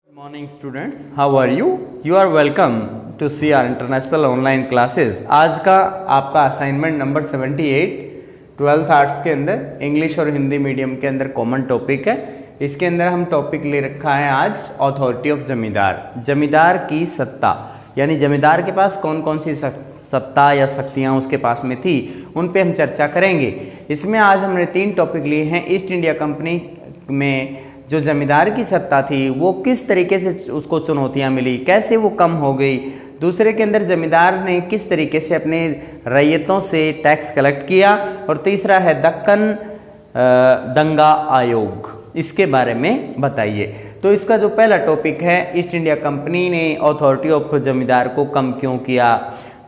Morning students, how are you? You are welcome to CR international online classes. आज का आपका assignment number 78 12th arts के अंदर English और हिंदी मीडियम के अंदर कॉमन टॉपिक है। इसके अंदर हम टॉपिक ले रखा है आज अथॉरिटी ऑफ जमींदार, जमींदार की सत्ता, यानी जमींदार के पास कौन कौन सी सत्ता या शक्तियाँ उसके पास में थी, उन पे हम चर्चा करेंगे। इसमें आज हमने 3 टॉपिक लिए हैं। ईस्ट इंडिया कंपनी में जो जमींदार की सत्ता थी वो किस तरीके से उसको चुनौतियाँ मिली, कैसे वो कम हो गई। दूसरे के अंदर जमींदार ने किस तरीके से अपने रैयतों से टैक्स कलेक्ट किया। और तीसरा है दक्कन दंगा आयोग, इसके बारे में बताइए। तो इसका जो पहला टॉपिक है, ईस्ट इंडिया कंपनी ने अथॉरिटी ऑफ जमींदार को कम क्यों किया,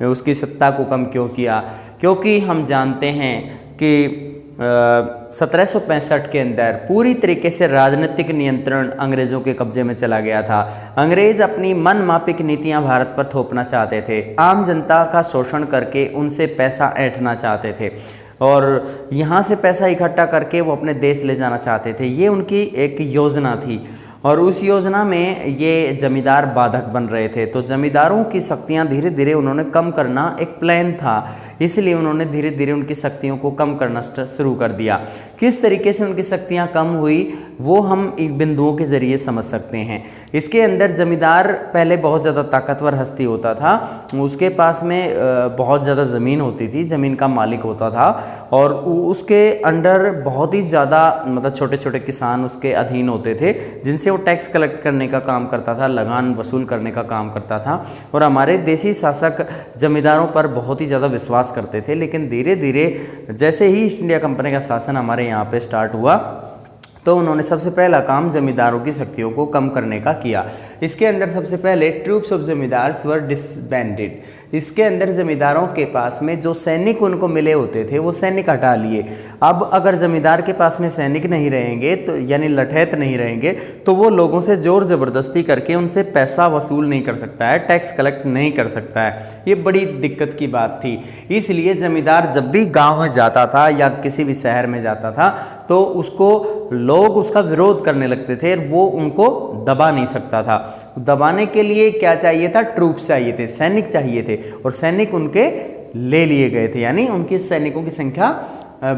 उसकी सत्ता को कम क्यों किया। क्योंकि हम जानते हैं कि 1765 के अंदर पूरी तरीके से राजनीतिक नियंत्रण अंग्रेज़ों के कब्जे में चला गया था। अंग्रेज़ अपनी मनमाफिक नीतियां भारत पर थोपना चाहते थे, आम जनता का शोषण करके उनसे पैसा ऐंठना चाहते थे और यहाँ से पैसा इकट्ठा करके वो अपने देश ले जाना चाहते थे। ये उनकी एक योजना थी और उस योजना में ये जमींदार बाधक बन रहे थे। तो जमींदारों की शक्तियाँ धीरे धीरे उन्होंने कम करना एक प्लान था, इसलिए उन्होंने धीरे धीरे उनकी शक्तियों को कम करना शुरू कर दिया। किस तरीके से उनकी शक्तियाँ कम हुई वो हम एक बिंदुओं के ज़रिए समझ सकते हैं। इसके अंदर जमींदार पहले बहुत ज़्यादा ताकतवर हस्ती होता था, उसके पास में बहुत ज़्यादा ज़मीन होती थी, ज़मीन का मालिक होता था और उसके अंडर बहुत ही ज़्यादा मतलब छोटे छोटे किसान उसके अधीन होते थे, जिनसे वो टैक्स कलेक्ट करने का काम करता था, लगान वसूल करने का काम करता था। और हमारे देसी शासक जमींदारों पर बहुत ही ज़्यादा विश्वास करते थे। लेकिन धीरे धीरे जैसे ही ईस्ट इंडिया कंपनी का शासन हमारे यहाँ पे स्टार्ट हुआ तो उन्होंने सबसे पहला काम जमींदारों की शक्तियों को कम करने का किया। इसके अंदर सबसे पहले troops of zamindars were disbanded. इसके अंदर जमींदारों के पास में जो सैनिक उनको मिले होते थे वो सैनिक हटा लिए। अब अगर जमींदार के पास में सैनिक नहीं रहेंगे तो यानी लठैत नहीं रहेंगे तो वो लोगों से जोर ज़बरदस्ती करके उनसे पैसा वसूल नहीं कर सकता है, टैक्स कलेक्ट नहीं कर सकता है। ये बड़ी दिक्कत की बात थी। इसलिए जमींदार जब भी गाँव में जाता था या किसी भी शहर में जाता था तो उसको लोग उसका विरोध करने लगते थे, वो उनको दबा नहीं सकता था। दबाने के लिए क्या चाहिए था? ट्रूप्स चाहिए थे, सैनिक चाहिए थे और सैनिक उनके ले लिए गए थे, यानी उनकी सैनिकों की संख्या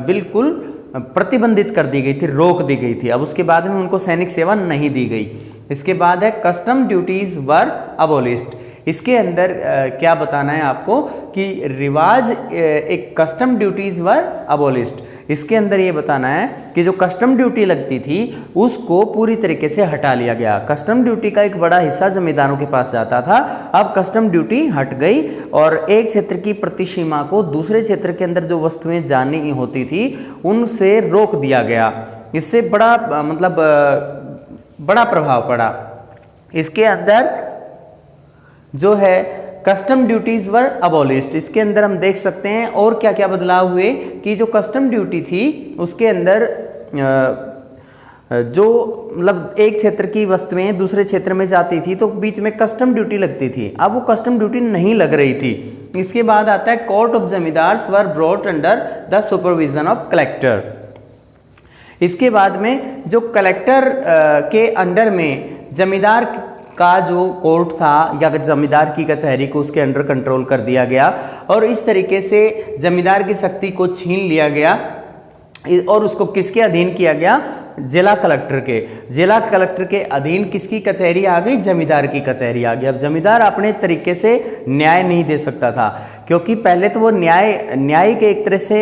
बिल्कुल प्रतिबंधित कर दी गई थी, रोक दी गई थी। अब उसके बाद में उनको सैनिक सेवा नहीं दी गई। इसके बाद है कस्टम ड्यूटीज वर अबोलिश्ड। इसके अंदर क्या बताना है आपको कि रिवाज एक कस्टम ड्यूटीज वर अबोलिश्ड। इसके अंदर ये बताना है कि जो कस्टम ड्यूटी लगती थी उसको पूरी तरीके से हटा लिया गया। कस्टम ड्यूटी का एक बड़ा हिस्सा जमींदारों के पास जाता था, अब कस्टम ड्यूटी हट गई और एक क्षेत्र की प्रतिसीमा को दूसरे क्षेत्र के अंदर जो वस्तुएं जानी होती थी उनसे रोक दिया गया। इससे बड़ा मतलब बड़ा प्रभाव पड़ा। इसके अंदर जो है कस्टम ड्यूटीज वर अबॉलिश्ड। इसके अंदर हम देख सकते हैं और क्या क्या बदलाव हुए कि जो कस्टम ड्यूटी थी उसके अंदर जो मतलब एक क्षेत्र की वस्तुएं दूसरे क्षेत्र में जाती थी तो बीच में कस्टम ड्यूटी लगती थी, अब वो कस्टम ड्यूटी नहीं लग रही थी। इसके बाद आता है court of zamindars were brought under the supervision of collector. इसके बाद में जो कलेक्टर के अंडर में जमींदार का जो कोर्ट था या जमींदार की कचहरी को उसके अंडर कंट्रोल कर दिया गया और इस तरीके से जमींदार की शक्ति को छीन लिया गया और उसको किसके अधीन किया गया? जिला कलेक्टर के। जिला कलेक्टर के अधीन किसकी कचहरी आ गई? जमींदार की कचहरी आ गई। अब जमींदार अपने तरीके से न्याय नहीं दे सकता था, क्योंकि पहले तो वो न्याय के एक तरह से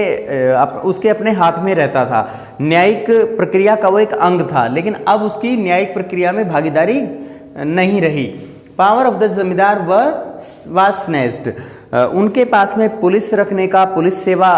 उसके अपने हाथ में रहता था, न्यायिक प्रक्रिया का वो एक अंग था, लेकिन अब उसकी न्यायिक प्रक्रिया में भागीदारी नहीं रही। पावर ऑफ द जमींदार वाज स्नेच्ड। उनके पास में पुलिस रखने का, पुलिस सेवा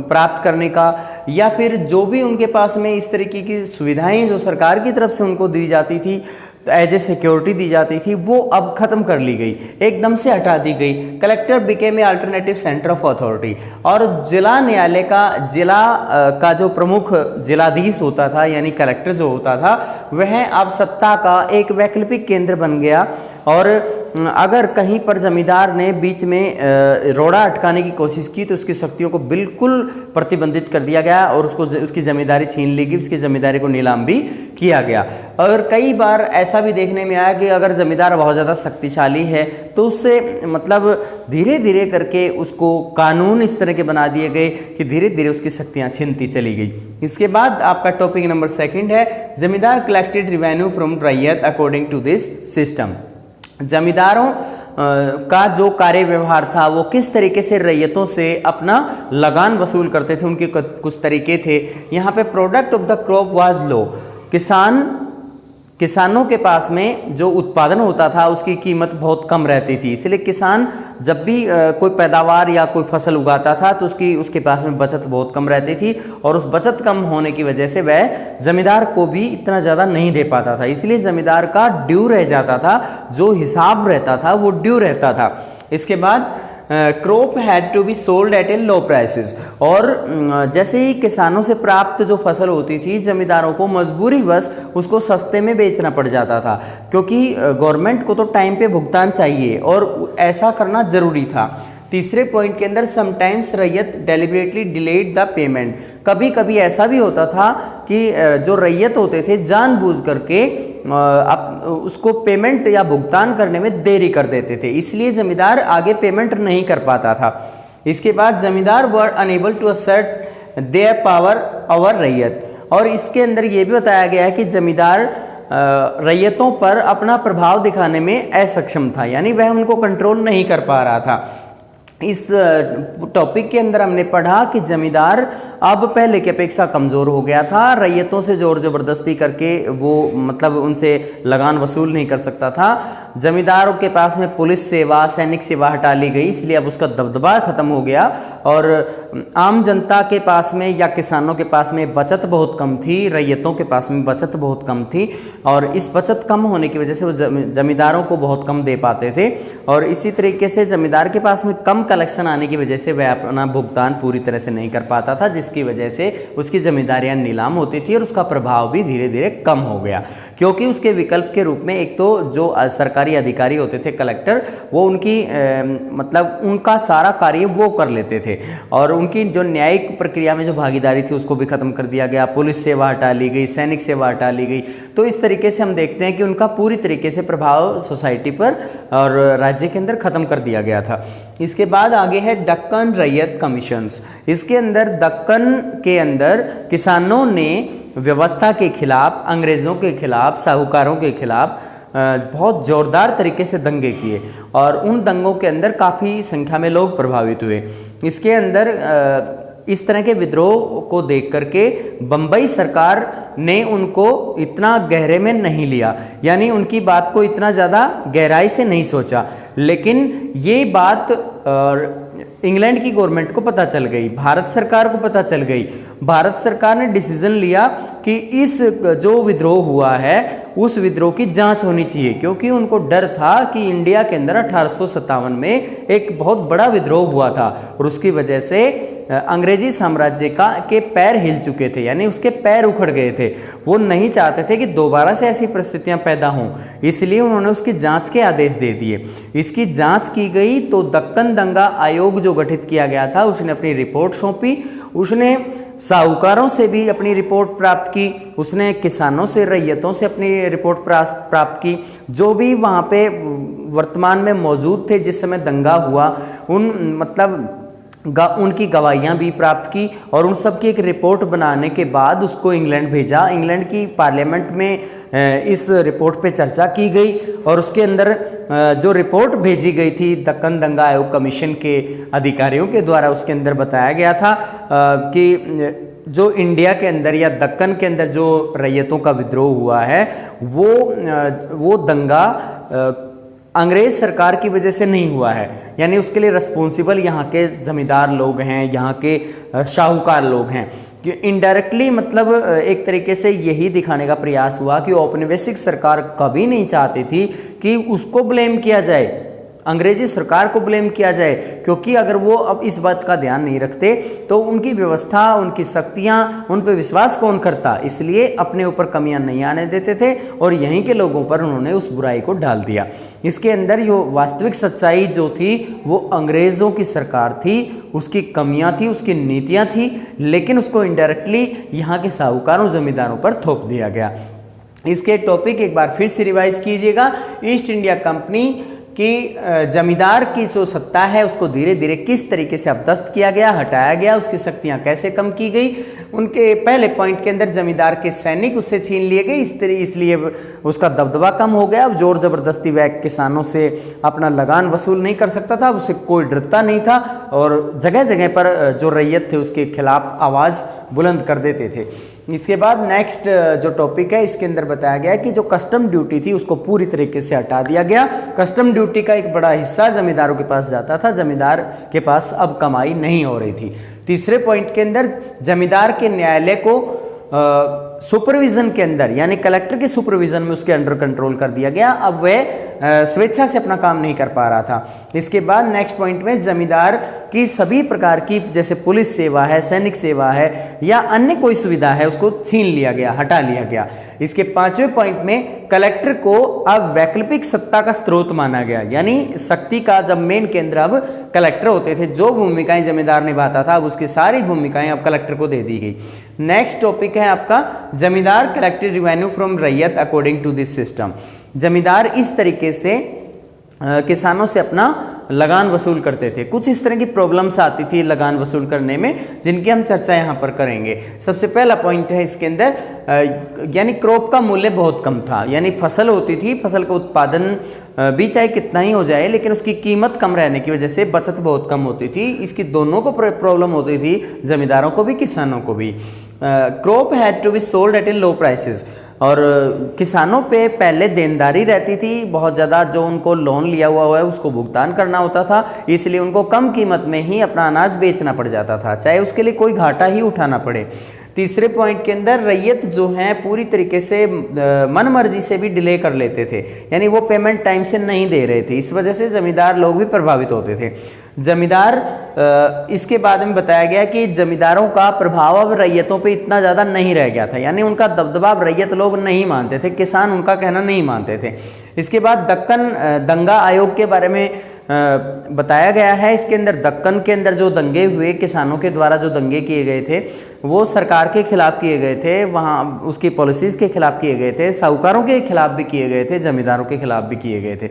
प्राप्त करने का या फिर जो भी उनके पास में इस तरीके की सुविधाएं जो सरकार की तरफ से उनको दी जाती थी एज ए सिक्योरिटी दी जाती थी वो अब खत्म कर ली गई, एकदम से हटा दी गई। Collector became a alternative centre of authority. और जिला न्यायालय का जो प्रमुख जिलाधीश होता था यानी कलेक्टर जो होता था वह अब सत्ता का एक वैकल्पिक केंद्र बन गया। और अगर कहीं पर जमींदार ने बीच में रोड़ा अटकाने की कोशिश की तो उसकी शक्तियों को बिल्कुल प्रतिबंधित कर दिया गया और उसकी जमींदारी छीन ली गई, उसकी जमींदारी को नीलाम भी किया गया। और कई बार ऐसा भी देखने में आया कि अगर जमींदार बहुत ज़्यादा शक्तिशाली है तो उससे मतलब धीरे धीरे करके उसको कानून इस तरह के बना दिए गए कि धीरे धीरे उसकी शक्तियाँ छीनती चली गई। इसके बाद आपका टॉपिक नंबर 2 है जमींदार कलेक्टेड रिवेन्यू फ्रॉम रैयत अकॉर्डिंग टू दिस सिस्टम। जमींदारों का जो कार्य व्यवहार था वो किस तरीके से रैयतों से अपना लगान वसूल करते थे, उनके कुछ तरीके थे। यहाँ पे product of the crop was low, किसानों के पास में जो उत्पादन होता था उसकी कीमत बहुत कम रहती थी, इसलिए किसान जब भी कोई पैदावार या कोई फसल उगाता था तो उसके पास में बचत बहुत कम रहती थी और उस बचत कम होने की वजह से वह जमींदार को भी इतना ज़्यादा नहीं दे पाता था, इसलिए जमींदार का ड्यू रह जाता था, जो हिसाब रहता था वो ड्यू रहता था। इसके बाद crop had to be sold at a low prices, और जैसे ही किसानों से प्राप्त जो फसल होती थी जमींदारों को मजबूरीवश उसको सस्ते में बेचना पड़ जाता था, क्योंकि गवर्नमेंट को तो टाइम पे भुगतान चाहिए और ऐसा करना ज़रूरी था। तीसरे पॉइंट के अंदर समटाइम्स रैयत डेलिबरेटली डिलेड द पेमेंट, कभी कभी ऐसा भी होता था कि जो रैयत होते थे जानबूझ करके उसको पेमेंट या भुगतान करने में देरी कर देते थे, इसलिए जमींदार आगे पेमेंट नहीं कर पाता था। इसके बाद zamindar were enable to assert their power over ryot, और इसके अंदर ये भी बताया गया है कि जमींदार रैयतों पर अपना प्रभाव दिखाने में असक्षम था, यानी वह उनको कंट्रोल नहीं कर पा रहा था। इस टॉपिक के अंदर हमने पढ़ा कि जमींदार अब पहले की अपेक्षा कमज़ोर हो गया था, रैयतों से जोर ज़बरदस्ती करके वो मतलब उनसे लगान वसूल नहीं कर सकता था। जमींदारों के पास में पुलिस सेवा, सैनिक सेवा हटा ली गई, इसलिए अब उसका दबदबा ख़त्म हो गया और आम जनता के पास में या किसानों के पास में बचत बहुत कम थी, रैयतों के पास में बचत बहुत कम थी, और इस बचत कम होने की वजह से वो जमींदारों को बहुत कम दे पाते थे, और इसी तरीके से जमींदार के पास में कम कलेक्शन आने की वजह से वह अपना भुगतान पूरी तरह से नहीं कर पाता था, जिसकी वजह से उसकी जमींदारियां नीलाम होती थी और उसका प्रभाव भी धीरे धीरे कम हो गया, क्योंकि उसके विकल्प के रूप में एक तो जो सरकारी अधिकारी होते थे कलेक्टर, वो उनकी मतलब उनका सारा कार्य वो कर लेते थे, और उनकी जो न्यायिक प्रक्रिया में जो भागीदारी थी उसको भी खत्म कर दिया गया, पुलिस सेवा हटा ली गई, सैनिक सेवा हटा ली गई। तो इस तरीके से हम देखते हैं कि उनका पूरी तरीके से प्रभाव सोसाइटी पर और राज्य के अंदर खत्म कर दिया गया था। इसके बाद आगे है दक्कन रैयत कमीशंस। इसके अंदर दक्कन के अंदर किसानों ने व्यवस्था के खिलाफ, अंग्रेज़ों के खिलाफ, साहूकारों के खिलाफ बहुत ज़ोरदार तरीके से दंगे किए, और उन दंगों के अंदर काफ़ी संख्या में लोग प्रभावित हुए। इसके अंदर इस तरह के विद्रोह को देख करके बम्बई सरकार ने उनको इतना गहरे में नहीं लिया, यानी उनकी बात को इतना ज़्यादा गहराई से नहीं सोचा, लेकिन ये बात इंग्लैंड की गवर्नमेंट को पता चल गई, भारत सरकार को पता चल गई। भारत सरकार ने डिसीजन लिया कि इस जो विद्रोह हुआ है उस विद्रोह की जांच होनी चाहिए, क्योंकि उनको डर था कि इंडिया के अंदर 1857 में एक बहुत बड़ा विद्रोह हुआ था और उसकी वजह से अंग्रेजी साम्राज्य के पैर हिल चुके थे, यानी उसके पैर उखड़ गए थे। वो नहीं चाहते थे कि दोबारा से ऐसी परिस्थितियां पैदा हों, इसलिए उन्होंने उसकी जांच के आदेश दे दिए। इसकी जांच की गई तो दक्कन दंगा आयोग जो गठित किया गया था उसने अपनी रिपोर्ट सौंपी, उसने साहूकारों से भी अपनी रिपोर्ट प्राप्त की, उसने किसानों से, रैयतों से अपनी रिपोर्ट प्राप्त की, जो भी वहाँ पे वर्तमान में मौजूद थे जिस समय दंगा हुआ, उनकी गवाहियाँ भी प्राप्त की, और उन सब की एक रिपोर्ट बनाने के बाद उसको इंग्लैंड भेजा। इंग्लैंड की पार्लियामेंट में इस रिपोर्ट पे चर्चा की गई, और उसके अंदर जो रिपोर्ट भेजी गई थी दक्कन दंगा आयोग कमीशन के अधिकारियों के द्वारा, उसके अंदर बताया गया था कि जो इंडिया के अंदर या दक्कन के अंदर जो रैयतों का विद्रोह हुआ है वो दंगा अंग्रेज सरकार की वजह से नहीं हुआ है, यानी उसके लिए रिस्पॉन्सिबल यहाँ के जमींदार लोग हैं, यहाँ के शाहूकार लोग हैं। कि इनडायरेक्टली मतलब एक तरीके से यही दिखाने का प्रयास हुआ कि औपनिवेशिक सरकार कभी नहीं चाहती थी कि उसको ब्लेम किया जाए, अंग्रेजी सरकार को ब्लेम किया जाए, क्योंकि अगर वो अब इस बात का ध्यान नहीं रखते तो उनकी व्यवस्था, उनकी शक्तियाँ, उन पर विश्वास कौन करता, इसलिए अपने ऊपर कमियां नहीं आने देते थे और यहीं के लोगों पर उन्होंने उस बुराई को डाल दिया। इसके अंदर जो वास्तविक सच्चाई जो थी वो अंग्रेज़ों की सरकार थी, उसकी कमियां थी, उसकी नीतियां थी, लेकिन उसको इनडायरेक्टली यहाँ के साहूकारों, जमींदारों पर थोप दिया गया। इसके टॉपिक एक बार फिर से रिवाइज कीजिएगा। ईस्ट इंडिया कंपनी कि जमींदार की जो सत्ता है उसको धीरे धीरे किस तरीके से अपदस्थ किया गया, हटाया गया, उसकी शक्तियां कैसे कम की गई। उनके पहले पॉइंट के अंदर जमींदार के सैनिक उससे छीन लिए गए, इसलिए उसका दबदबा कम हो गया। अब जोर जबरदस्ती वह किसानों से अपना लगान वसूल नहीं कर सकता था, उससे कोई डरता नहीं था और जगह जगह पर जो रैयत थे उसके खिलाफ आवाज़ बुलंद कर देते थे। इसके बाद नेक्स्ट जो टॉपिक है इसके अंदर बताया गया कि जो कस्टम ड्यूटी थी उसको पूरी तरीके से हटा दिया गया। कस्टम ड्यूटी का एक बड़ा हिस्सा जमींदारों के पास जाता था, जमींदार के पास अब कमाई नहीं हो रही थी। तीसरे पॉइंट के अंदर जमींदार के न्यायालय को सुपरविजन के अंदर यानी कलेक्टर के सुपरविजन में उसके अंडर कंट्रोल कर दिया गया। अब वह स्वेच्छा से अपना काम नहीं कर पा रहा था। इसके बाद नेक्स्ट पॉइंट में जमींदार की सभी प्रकार की जैसे पुलिस सेवा है, सैनिक सेवा है या अन्य कोई सुविधा है उसको छीन लिया गया, हटा लिया गया। इसके पांचवें पॉइंट में कलेक्टर को अब वैकल्पिक सत्ता का स्रोत माना गया, यानी शक्ति का जब मेन केंद्र अब कलेक्टर होते थे, जो भूमिकाएं जमींदार निभाता था अब उसकी सारी भूमिकाएं अब कलेक्टर को दे दी गई। नेक्स्ट टॉपिक है आपका जमींदार कलेक्टेड रिवेन्यू फ्रॉम रैयत अकॉर्डिंग टू दिस सिस्टम। जमींदार इस तरीके से किसानों से अपना लगान वसूल करते थे। कुछ इस तरह की प्रॉब्लम्स आती थी लगान वसूल करने में, जिनकी हम चर्चा यहाँ पर करेंगे। सबसे पहला पॉइंट है इसके अंदर यानी क्रॉप का मूल्य बहुत कम था, यानी फसल होती थी, फसल का उत्पादन भी चाहे कितना ही हो जाए लेकिन उसकी कीमत कम रहने की वजह से बचत बहुत कम होती थी। इसकी दोनों को प्रॉब्लम होती थी, जमींदारों को भी, किसानों को भी। Crop had to be sold at a low prices, और किसानों पे पहले देनदारी रहती थी बहुत ज़्यादा, जो उनको लोन लिया हुआ है उसको भुगतान करना होता था, इसलिए उनको कम कीमत में ही अपना अनाज बेचना पड़ जाता था, चाहे उसके लिए कोई घाटा ही उठाना पड़े। तीसरे पॉइंट के अंदर रैयत जो है पूरी तरीके से मन मर्जी से भी डिले कर लेते थे, यानी वो पेमेंट टाइम से नहीं दे रहे थे, इस वजह से जमींदार लोग भी प्रभावित होते थे। जमींदार इसके बाद में बताया गया कि जमींदारों का प्रभाव अब रैयतों पे इतना ज़्यादा नहीं रह गया था, यानी उनका दबदबा रैयत लोग नहीं मानते थे, किसान उनका कहना नहीं मानते थे। इसके बाद दक्कन दंगा आयोग के बारे में बताया गया है। इसके अंदर दक्कन के अंदर जो दंगे हुए, किसानों के द्वारा जो दंगे किए गए थे वो सरकार के खिलाफ किए गए थे, वहाँ उसकी पॉलिसीज़ के खिलाफ किए गए थे, साहूकारों के खिलाफ भी किए गए थे, जमींदारों के खिलाफ भी किए गए थे।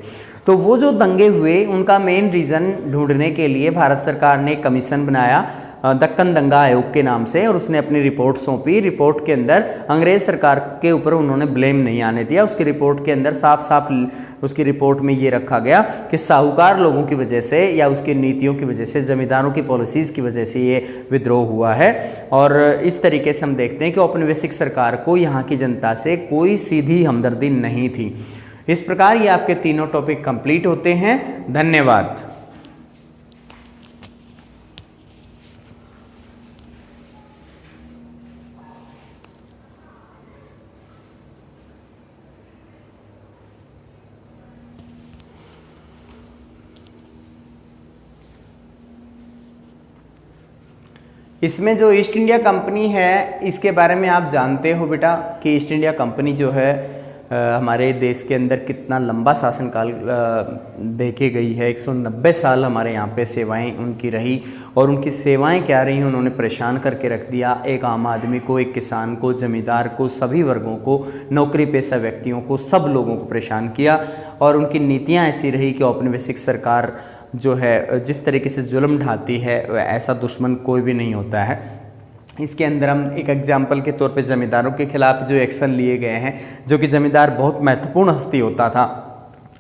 तो वो जो दंगे हुए उनका मेन रीज़न ढूंढने के लिए भारत सरकार ने कमीशन बनाया दक्कन दंगा आयोग के नाम से, और उसने अपनी रिपोर्ट सौंपी। रिपोर्ट के अंदर अंग्रेज सरकार के ऊपर उन्होंने ब्लेम नहीं आने दिया। उसकी रिपोर्ट के अंदर साफ साफ उसकी रिपोर्ट में ये रखा गया कि साहूकार लोगों की वजह से या उसकी नीतियों की वजह से, जमींदारों की पॉलिसीज़ की वजह से ये विद्रोह हुआ है। और इस तरीके से हम देखते हैं कि औपनिवेशिक सरकार को यहाँ की जनता से कोई सीधी हमदर्दी नहीं थी। इस प्रकार ये आपके तीनों टॉपिक कंप्लीट होते हैं। धन्यवाद। इसमें जो ईस्ट इंडिया कंपनी है इसके बारे में आप जानते हो बेटा कि ईस्ट इंडिया कंपनी जो है हमारे देश के अंदर कितना लंबा शासनकाल दे के गई है। 190 साल हमारे यहाँ पे सेवाएं उनकी रही, और उनकी सेवाएं क्या रही, उन्होंने परेशान करके रख दिया एक आम आदमी को, एक किसान को, जमींदार को, सभी वर्गों को, नौकरी पेशा व्यक्तियों को, सब लोगों को परेशान किया। और उनकी नीतियाँ ऐसी रही कि औपनिवेशिक सरकार जो है जिस तरीके से जुल्म ढाती है ऐसा दुश्मन कोई भी नहीं होता है। इसके अंदर हम एक एग्जाम्पल के तौर पे ज़मींदारों के खिलाफ जो एक्शन लिए गए हैं, जो कि ज़मींदार बहुत महत्वपूर्ण हस्ती होता था,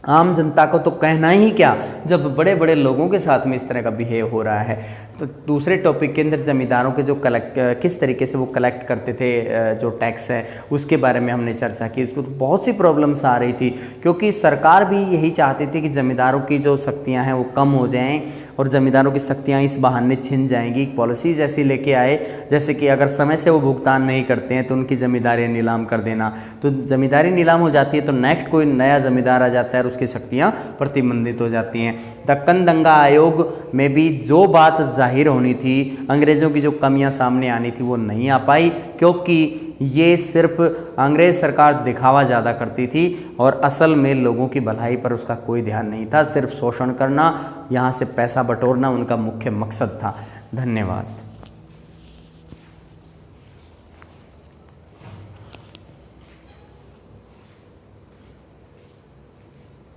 आम जनता को तो कहना ही क्या, जब बड़े बड़े लोगों के साथ में इस तरह का बिहेव हो रहा है। तो दूसरे टॉपिक के अंदर ज़मींदारों के जो किस तरीके से वो कलेक्ट करते थे जो टैक्स है उसके बारे में हमने चर्चा की। उसको तो बहुत सी प्रॉब्लम्स आ रही थी, क्योंकि सरकार भी यही चाहती थी कि ज़मींदारों की जो शक्तियाँ हैं वो कम हो जाएं, और ज़मींदारों की शक्तियाँ इस बहाने छिन जाएंगी। पॉलिसीज़ ऐसी लेके आए जैसे कि अगर समय से वो भुगतान नहीं करते हैं तो उनकी ज़मींदारी नीलाम कर देना, तो ज़मींदारी नीलाम हो जाती है तो नेक्स्ट कोई नया ज़मींदार आ जाता है और उसकी शक्तियाँ प्रतिबंधित हो जाती हैं। दक्कन दंगा आयोग में भी जो बात जाहिर होनी थी, अंग्रेज़ों की जो कमियां सामने आनी थी वो नहीं आ पाई, क्योंकि ये सिर्फ अंग्रेज़ सरकार दिखावा ज़्यादा करती थी और असल में लोगों की भलाई पर उसका कोई ध्यान नहीं था। सिर्फ शोषण करना, यहाँ से पैसा बटोरना उनका मुख्य मकसद था। धन्यवाद।